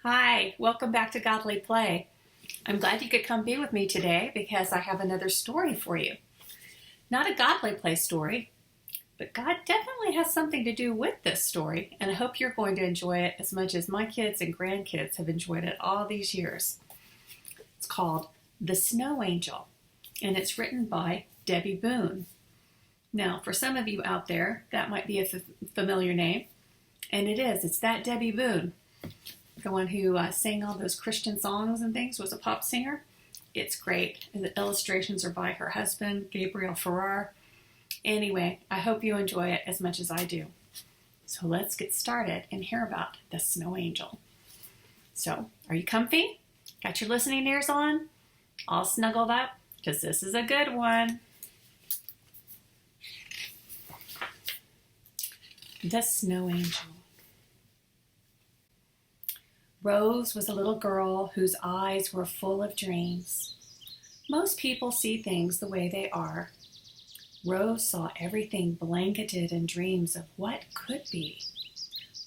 Hi, welcome back to Godly Play. I'm glad you could come be with me today because I have another story for you. Not a Godly Play story, but God definitely has something to do with this story, and I hope you're going to enjoy it as much as my kids and grandkids have enjoyed it all these years. It's called The Snow Angel, and it's written by Debby Boone. Now, for some of you out there, that might be a familiar name, and it is. It's that Debby Boone. The one who sang all those Christian songs and things, was a pop singer. It's great. And the illustrations are by her husband, Gabriel Farrar. Anyway, I hope you enjoy it as much as I do. So let's get started and hear about the Snow Angel. So, are you comfy? Got your listening ears on? All snuggled up? Because this is a good one. The Snow Angel. Rose was a little girl whose eyes were full of dreams. Most people see things the way they are. Rose saw everything blanketed in dreams of what could be.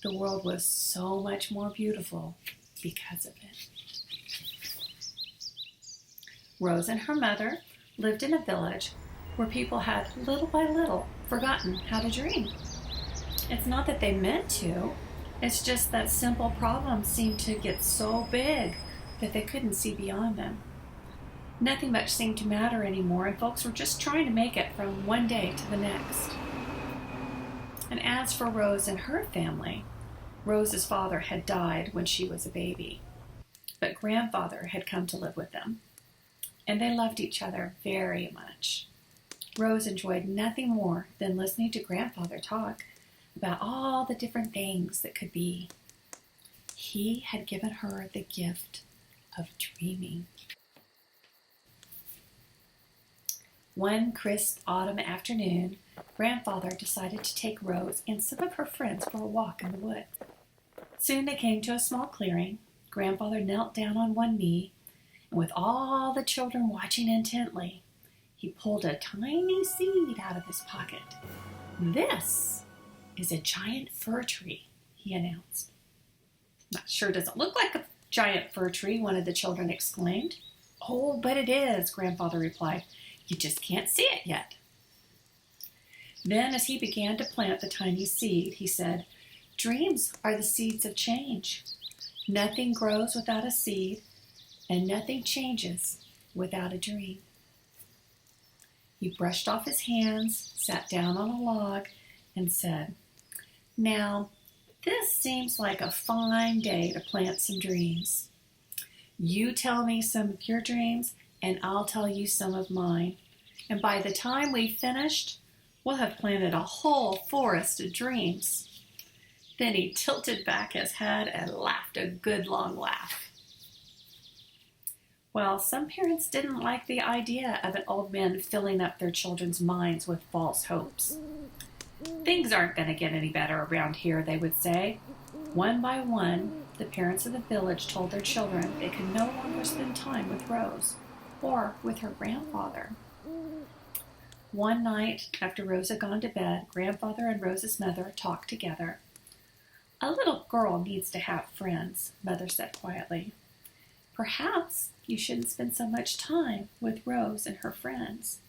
The world was so much more beautiful because of it. Rose and her mother lived in a village where people had little by little forgotten how to dream. It's not that they meant to. It's just that simple problems seemed to get so big that they couldn't see beyond them. Nothing much seemed to matter anymore, and folks were just trying to make it from one day to the next. And as for Rose and her family, Rose's father had died when she was a baby, but grandfather had come to live with them, and they loved each other very much. Rose enjoyed nothing more than listening to grandfather talk about all the different things that could be. He had given her the gift of dreaming. One crisp autumn afternoon, grandfather decided to take Rose and some of her friends for a walk in the woods. Soon they came to a small clearing. Grandfather knelt down on one knee, and with all the children watching intently, he pulled a tiny seed out of his pocket. "This is a giant fir tree," he announced. "Not sure doesn't look like a giant fir tree," one of the children exclaimed. "Oh, but it is," grandfather replied. "You just can't see it yet." Then, as he began to plant the tiny seed, he said, "Dreams are the seeds of change. Nothing grows without a seed, and nothing changes without a dream." He brushed off his hands, sat down on a log, and said, "Now, this seems like a fine day to plant some dreams. You tell me some of your dreams, and I'll tell you some of mine. And by the time we've finished, we'll have planted a whole forest of dreams." Then he tilted back his head and laughed a good long laugh. Well, some parents didn't like the idea of an old man filling up their children's minds with false hopes. "Things aren't going to get any better around here," they would say. One by one, the parents of the village told their children they could no longer spend time with Rose or with her grandfather. One night, after Rose had gone to bed, grandfather and Rose's mother talked together. "A little girl needs to have friends," mother said quietly. "Perhaps you shouldn't spend so much time with Rose and her friends."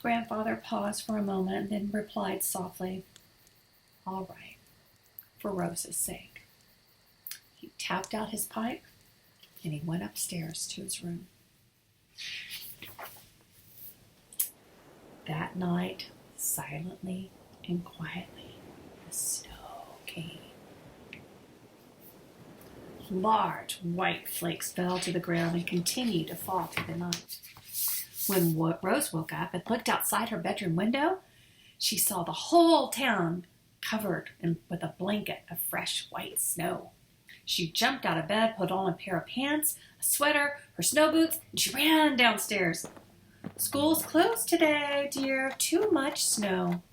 Grandfather paused for a moment and then replied softly, "All right, for Rose's sake." He tapped out his pipe and he went upstairs to his room. That night, silently and quietly, the snow came. Large white flakes fell to the ground and continued to fall through the night. When Rose woke up and looked outside her bedroom window, she saw the whole town covered with a blanket of fresh white snow. She jumped out of bed, put on a pair of pants, a sweater, her snow boots, and she ran downstairs. "School's closed today, dear. Too much snow."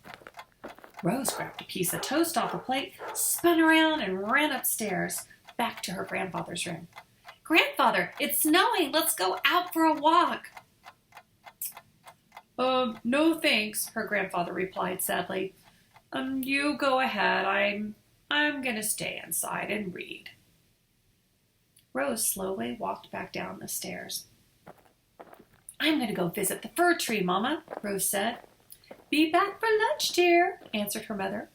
Rose grabbed a piece of toast off a plate, spun around, and ran upstairs, back to her grandfather's room. "Grandfather, it's snowing. Let's go out for a walk." "No thanks," her grandfather replied sadly. You go ahead. I'm I'm going to stay inside and read. Rose slowly walked back down the stairs. I'm going to go visit the fir tree, Mama, Rose said. Be back for lunch, dear, answered her mother.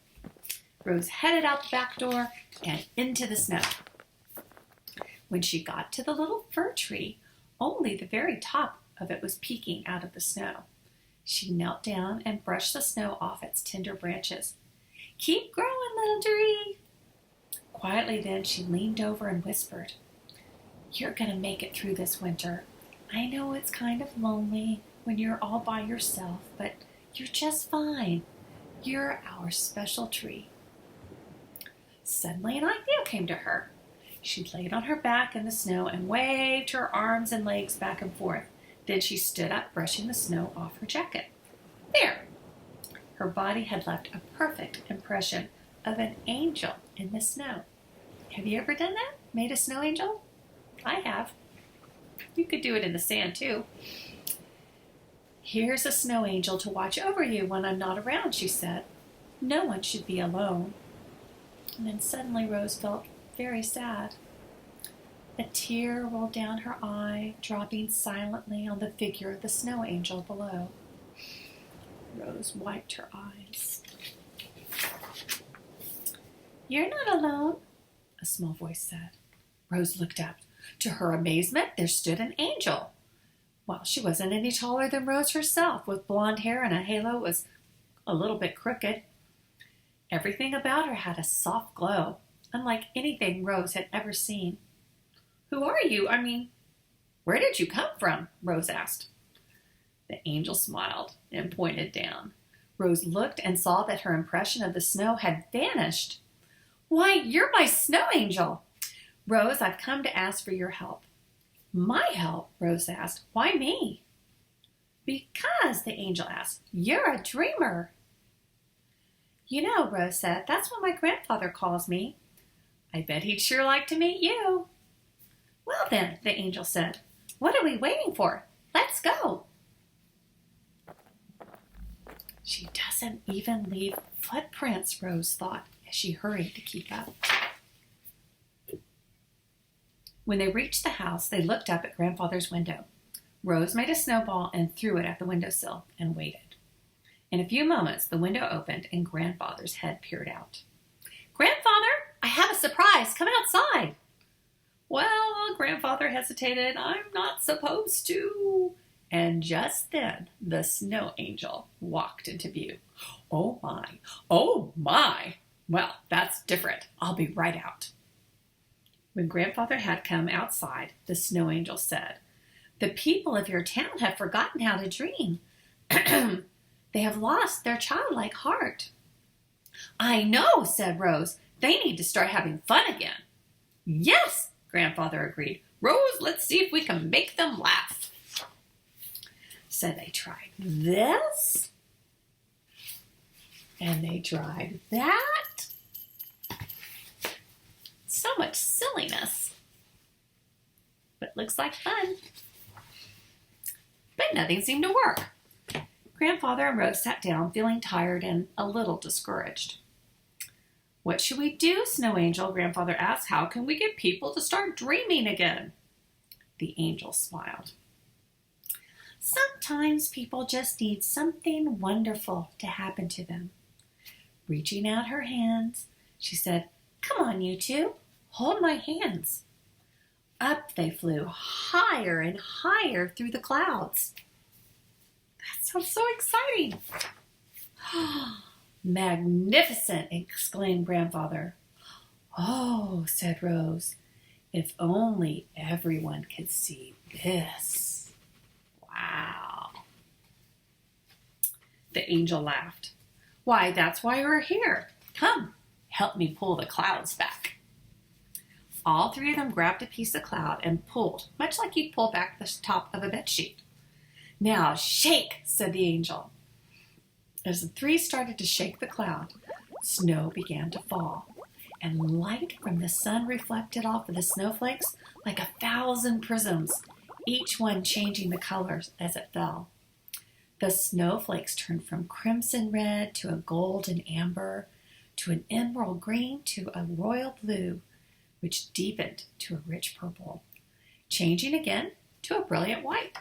Rose headed out the back door and into the snow. When she got to the little fir tree, only the very top of it was peeking out of the snow. She knelt down and brushed the snow off its tender branches. Keep growing, little tree. Quietly then she leaned over and whispered, You're going to make it through this winter. I know it's kind of lonely when you're all by yourself, but you're just fine. You're our special tree. Suddenly an idea came to her. She laid on her back in the snow and waved her arms and legs back and forth. Then she stood up, brushing the snow off her jacket. There! Her body had left a perfect impression of an angel in the snow. Have you ever done that? Made a snow angel? I have. You could do it in the sand, too. Here's a snow angel to watch over you when I'm not around, she said. No one should be alone. And then suddenly Rose felt very sad. A tear rolled down her eye, dropping silently on the figure of the snow angel below. Rose wiped her eyes. You're not alone, a small voice said. Rose looked up. To her amazement, there stood an angel. Well, she wasn't any taller than Rose herself, with blonde hair and a halo was a little bit crooked. Everything about her had a soft glow, unlike anything Rose had ever seen. Who are you? Where did you come from? Rose asked. The angel smiled and pointed down. Rose looked and saw that her impression of the snow had vanished. Why, you're my snow angel! Rose, I've come to ask for your help. My help? Rose asked. Why me? Because, the angel asked, you're a dreamer. You know, Rose said, that's what my grandfather calls me. I bet he'd sure like to meet you. Well then, the angel said, what are we waiting for? Let's go. She doesn't even leave footprints, Rose thought, as she hurried to keep up. When they reached the house, they looked up at Grandfather's window. Rose made a snowball and threw it at the windowsill and waited. In a few moments, the window opened and Grandfather's head peered out. Grandfather, I have a surprise. Come outside. Well, Grandfather hesitated. I'm not supposed to. And just then, the snow angel walked into view. Oh my, oh my. Well, that's different. I'll be right out. When Grandfather had come outside, the snow angel said, The people of your town have forgotten how to dream. They have lost their childlike heart. I know, said Rose. They need to start having fun again. Yes, Grandfather agreed. Rose, let's see if we can make them laugh. So they tried this, and they tried that. So much silliness, but looks like fun. But nothing seemed to work. Grandfather and Rose sat down, feeling tired and a little discouraged. What should we do, Snow Angel? Grandfather asked. How can we get people to start dreaming again? The angel smiled. Sometimes people just need something wonderful to happen to them. Reaching out her hands, she said, Come on, you two. Hold my hands. Up they flew, higher and higher through the clouds. That sounds so exciting. Magnificent, exclaimed Grandfather. Oh, said Rose, if only everyone could see this. Wow. The angel laughed. Why, that's why we're here. Come, help me pull the clouds back. All three of them grabbed a piece of cloud and pulled, much like you'd pull back the top of a bedsheet. Now shake, said the angel. As the three started to shake the cloud, snow began to fall, and light from the sun reflected off of the snowflakes like 1,000 prisms, each one changing the colors as it fell. The snowflakes turned from crimson red to a golden amber to an emerald green to a royal blue, which deepened to a rich purple, changing again to a brilliant white.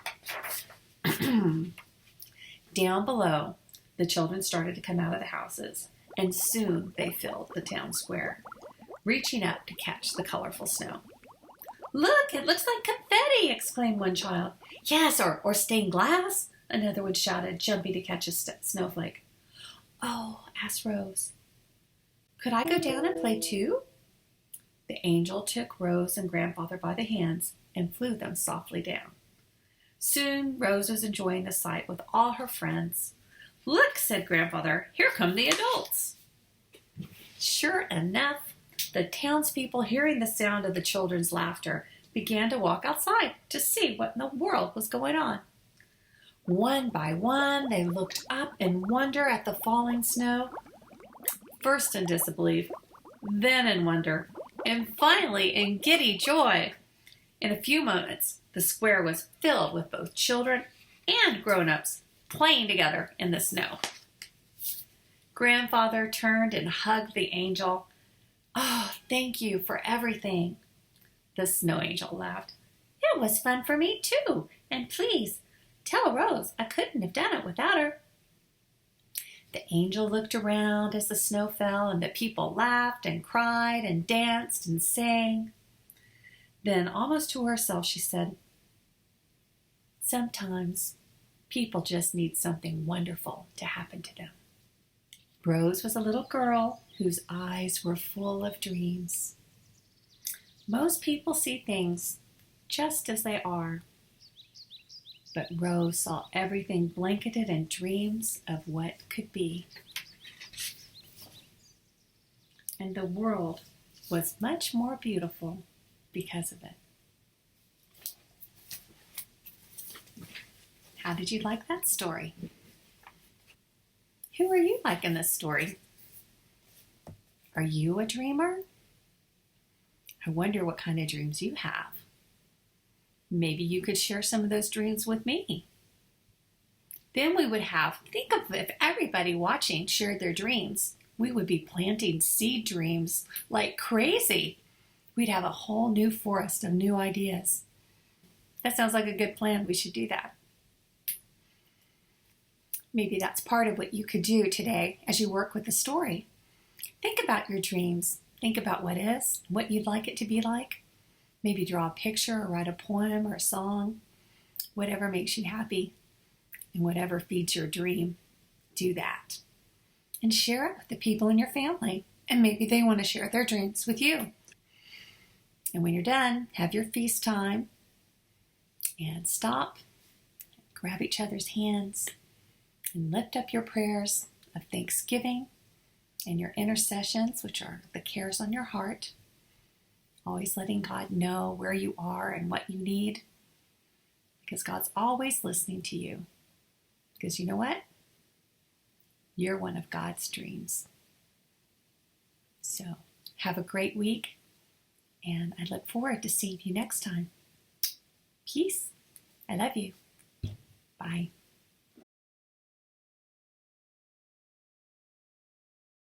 Down below, the children started to come out of the houses, and soon they filled the town square, reaching up to catch the colorful snow. "Look, it looks like confetti!" exclaimed one child. "Yes, or stained glass," another one shouted, jumping to catch a snowflake. "Oh," asked Rose, "could I go down and play too?" The angel took Rose and Grandfather by the hands and flew them softly down. Soon Rose was enjoying the sight with all her friends. "Look," said Grandfather, "here come the adults." Sure enough, the townspeople, hearing the sound of the children's laughter, began to walk outside to see what in the world was going on. One by one, they looked up in wonder at the falling snow, first in disbelief, then in wonder, and finally in giddy joy. In a few moments, the square was filled with both children and grown-ups playing together in the snow. Grandfather turned and hugged the angel. "Oh, thank you for everything." The snow angel laughed. "It was fun for me too, and please tell Rose I couldn't have done it without her." The angel looked around as the snow fell, and the people laughed and cried and danced and sang. Then, almost to herself, she said, "Sometimes people just need something wonderful to happen to them." Rose was a little girl whose eyes were full of dreams. Most people see things just as they are, but Rose saw everything blanketed in dreams of what could be. And the world was much more beautiful because of it. How did you like that story? Who are you like in this story? Are you a dreamer? I wonder what kind of dreams you have. Maybe you could share some of those dreams with me. Then we would think of if everybody watching shared their dreams, we would be planting seed dreams like crazy. We'd have a whole new forest of new ideas. That sounds like a good plan. We should do that. Maybe that's part of what you could do today as you work with the story. Think about your dreams. Think about what is, what you'd like it to be like. Maybe draw a picture or write a poem or a song. Whatever makes you happy and whatever feeds your dream, do that. And share it with the people in your family. And maybe they want to share their dreams with you. And when you're done, have your feast time and stop, grab each other's hands, and lift up your prayers of thanksgiving and your intercessions, which are the cares on your heart. Always letting God know where you are and what you need, because God's always listening to you. Because you know what? You're one of God's dreams. So have a great week, and I look forward to seeing you next time. Peace. I love you. Bye.